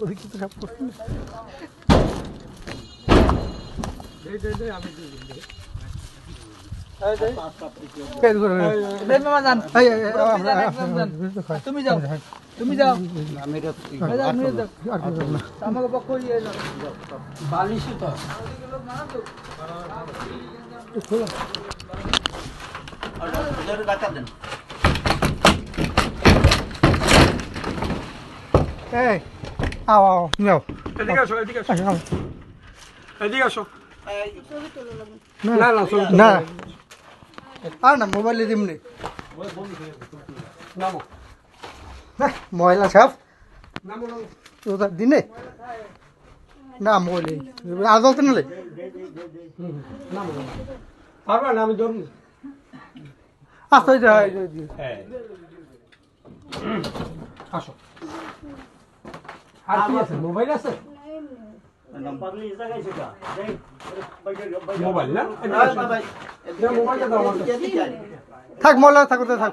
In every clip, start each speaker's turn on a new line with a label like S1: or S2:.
S1: অভিজ্ঞ সব করছি
S2: তুমি যাও তুমি যাও আমাকে পক্ষ বালিশ তো
S1: এই আও আও যাও
S3: এদিকে আসো এদিকে আসো এদিকে আসো
S1: না না না আর না মোবাইলে দিমনি
S3: নামো
S1: ময়লা সব
S3: নামো নামো
S1: ওটা দিনে না মোবাইলে আদলতে নালে
S3: নামো পারবা না আমি ধরুন
S1: আসতে যাই
S3: আসো আর কি আছে মোবাইল আছে মোবাইল না মোবাইলটা দাও আমার
S1: থাক ময়লা থাকতে থাক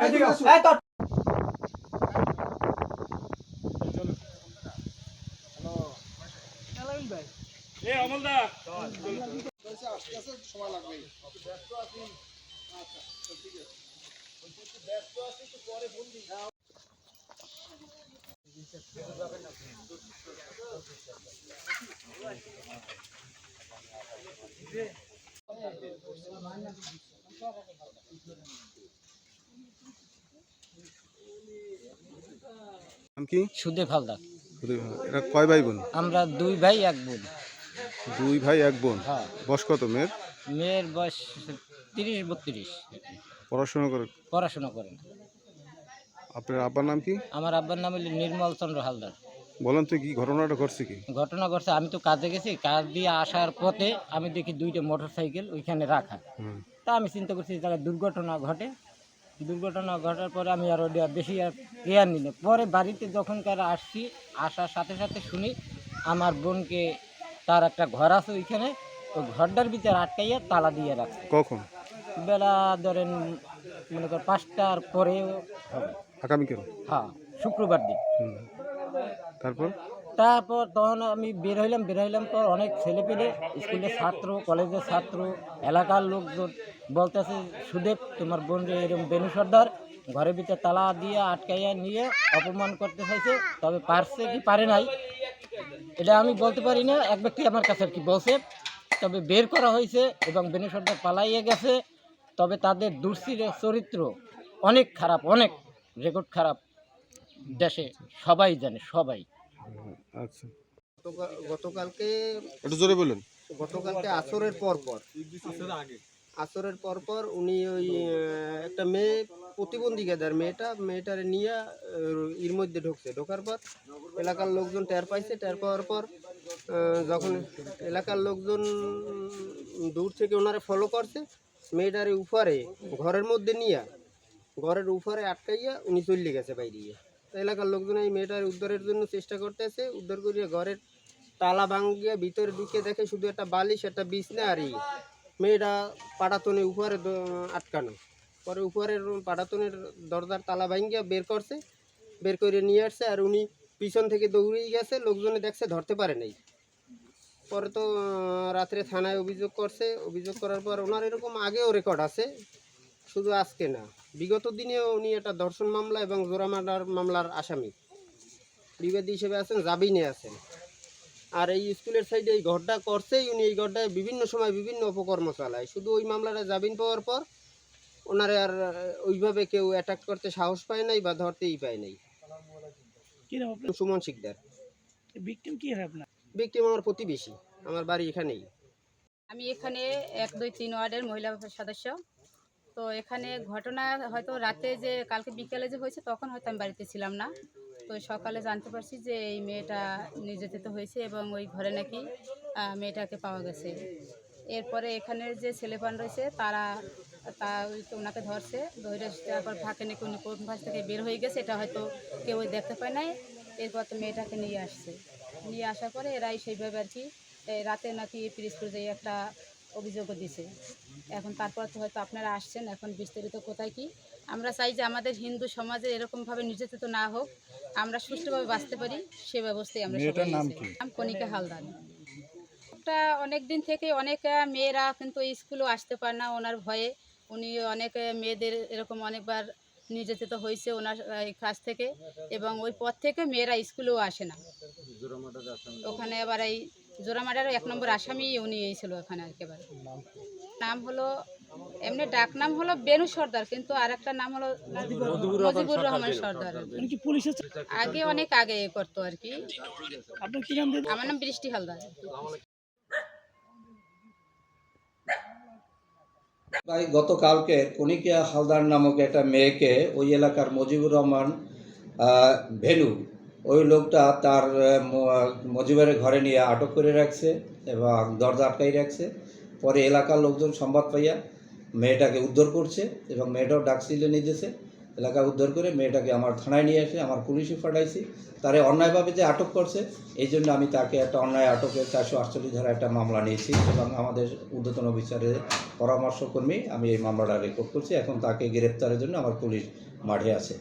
S3: এদিকে আসো এ অমলদা সময় লাগবে
S4: নাম কি?
S5: সুদেব হালদার।
S4: এরা কয় ভাই বোন?
S5: আমরা দুই ভাই এক বোন।
S4: দুই ভাই এক বোন।
S5: হ্যাঁ।
S4: বয়স কত মেয়ের?
S5: মেয়ের বয়স 30-32।
S4: পড়াশোনা করে?
S5: পড়াশোনা করেন।
S4: আপনার আব্বার নাম কি?
S5: আমার আব্বার নাম হলো নির্মল চন্দ্র হালদার।
S4: বলেন তো কি ঘটনাটা ঘটছে কি?
S5: ঘটনা ঘটছে, আমি তো কাজে গেছি, কাজ দিয়ে আসার পথে আমি দেখি দুইটা মোটরসাইকেল ওইখানে রাখা। তা আমি চিন্তা করছি জায়গায় দুর্ঘটনা ঘটে। দুর্ঘটনা ঘটার পরে আমি আর ওটা বেশি আর কেয়ার নিই না। পরে বাড়িতে যখনকার আসছি, আসার সাথে সাথে শুনি আমার বোনকে তার একটা ঘর আছে ওইখানে, ওই ঘরটার ভিতরে আটকাইয়া তালা দিয়ে রাখছে।
S4: কখন?
S5: বেলা ধরেন মনে কর 5টার পরেও হবে।
S4: আগামীকাল?
S5: হ্যাঁ, শুক্রবার দিন।
S4: তারপর
S5: তখন আমি বের হইলাম পর অনেক ছেলে পেলে, স্কুলের ছাত্র, কলেজের ছাত্র, এলাকার লোকজন বলতেছে সুদেব তোমার বোন রে এরকম বেনু সর্দার ঘরের ভিতরে তালা দিয়ে আটকাইয়া নিয়ে অপমান করতে চাইছে। তবে পারছে কি পারে নাই এটা আমি বলতে পারি না, এক ব্যক্তি আমার কাছে আর কি বলছে। তবে বের করা হয়েছে এবং বেনু সর্দার পালাইয়ে গেছে। তবে তাদের চরিত্র অনেক খারাপ, অনেক রেকর্ড খারাপ, দেশে সবাই জানে, সবাই।
S4: আচ্ছা,
S6: গতকালকে
S4: একটু জোরে বলুন।
S6: গতকালকে আসরের পর উনি ওই একটা মেয়ে প্রতিবন্ধীদের মেয়েটারে নিয়ে এর মধ্যে ঢোকার পর এলাকার লোকজন টের পাইছে। টের পাওয়ার পর যখন এলাকার লোকজন দূর থেকে ওনারে ফলো করছে, মেয়েটারে উপরে ঘরের মধ্যে নিয়ে ঘরের উপরে আটকাইয়া উনি চলে গেছে বাইরে। এলাকার লোকজন এই মেয়েটার উদ্ধারের জন্য চেষ্টা করতেছে। উদ্ধার করিয়া ঘরের তালা ভাঙিয়া ভিতরে ঢুকে দেখে শুধু একটা বালিশ, একটা বিছনা আর মেয়েটা পাটাতনে উপরে আটকানো। পরে উপরের পাটাতনের দরজার তালা ভাঙিয়া বের করছে, বের করে নিয়ে আসছে। আর উনি পিছন থেকে দৌড়েই গেছে, লোকজনে দেখছে, ধরতে পারে নাই। পরে তো রাত্রে থানায় অভিযোগ করছে। অভিযোগ করার পর ওনার এরকম আগেও রেকর্ড আছে, শুধু আজকে না, বিগত দিনেও উনি একটা ধর্ষণ মামলা এবং জোড়া মার্ডার মামলার আসামি বিবাদী হিসেবে আছেন, জামিনে আছেন। আর এই স্কুলের সাইডে এই ঘরটা করছেই উনি, এই ঘরটায় বিভিন্ন সময় বিভিন্ন অপকর্ম চালায়। শুধু ওই মামলাটা জামিন পাওয়ার পর ওনারে আর ওইভাবে কেউ অ্যাটাক করতে সাহস পায় নাই বা ধরতেই পায় নাই। সুমন শিকদার।
S2: ভিকটিম কি হয় আপনার?
S6: ভিকটিম আমার প্রতিবেশী, আমার বাড়ি এখানেই।
S7: আমি এখানে 1-2-3 ওয়ার্ডের মহিলা সদস্য। তো এখানে ঘটনা হয়তো রাতে যে কালকে বিকেলে যে হয়েছে তখন হয়তো আমি বাড়িতে ছিলাম না। তো সকালে জানতে পারছি যে এই মেয়েটা নির্যাতিত হয়েছে এবং ওই ঘরে নাকি মেয়েটাকে পাওয়া গেছে। এরপরে এখানের যে ছেলেপান রয়েছে তারা ওনাকে ধরছে, ধরে তারপর ফাঁকে নাকি উনি কোন ভাস থেকে বের হয়ে গেছে, এটা হয়তো কেউ দেখতে পায় নাই। এরপর তো মেয়েটাকে নিয়ে আসছে, নিয়ে আসার পরে এরাই সেইভাবে আর কি রাতে নাকি পিরিজপুর যে একটা অভিযোগও দিছে। এখন তারপর তো হয়তো আপনারা আসছেন, এখন বিস্তারিত কোথায় কি আমরা চাই যে আমাদের হিন্দু সমাজে এরকমভাবে নির্যাতিত না হোক, আমরা সুষ্ঠুভাবে বাঁচতে পারি, সে ব্যবস্থায় আমরা সবাই নাম কণিকা হালদার। একটা অনেক দিন থেকে অনেক মেয়েরা কিন্তু স্কুলেও আসতে পারে না ওনার ভয়ে। উনি অনেক মেয়েদের এরকম অনেকবার নির্যাতিত হয়েছে ওনার কাছ থেকে, এবং ওই পর থেকে মেয়েরা স্কুলেও আসে না। ওখানে আবার এই জোড়ামাটারও 1 নম্বর আসামি উনি ছিল ওখানে একেবারে। নাম হলো এমনি ডাক নাম হলো বেনু সর্দার, কিন্তু আর একটা নাম হলো মজিবুর রহমান সর্দার।
S2: উনি কি পুলিশের
S7: আগে অনেক আগে করতো আর কি।
S2: আপনার কি নাম?
S7: আমার নাম বৃষ্টি হালদার।
S8: ভাই গতকালকে কণিকা হালদার নামক একটা মেয়েকে ওই এলাকার মজিবুর রহমান ভেনু ওই লোকটা তার মজিবের ঘরে নিয়ে আটক করে রাখছে এবং দরজা আটকাই রাখছে। পরে এলাকার লোকজন সংবাদ পাইয়া মেয়েটাকে উদ্ধার করছে এবং মেয়েটাও ডাকছিলে নিতেছে। এলাকা উদ্ধার করে মেয়েটাকে আমার থানায় নিয়ে এসে আমার পুলিশে পাঠাইছি। তারে অন্যায়ভাবে যে আটক করছে এই জন্য আমি তাকে একটা অন্যায় আটকের 448 ধারা একটা মামলা নিয়েছি এবং আমাদের ঊর্ধ্বতন বিচারের পরামর্শক্রমে আমি এই মামলাটা রেকর্ড করছি। এখন তাকে গ্রেপ্তারের জন্য আমার পুলিশ মাঠে আছে।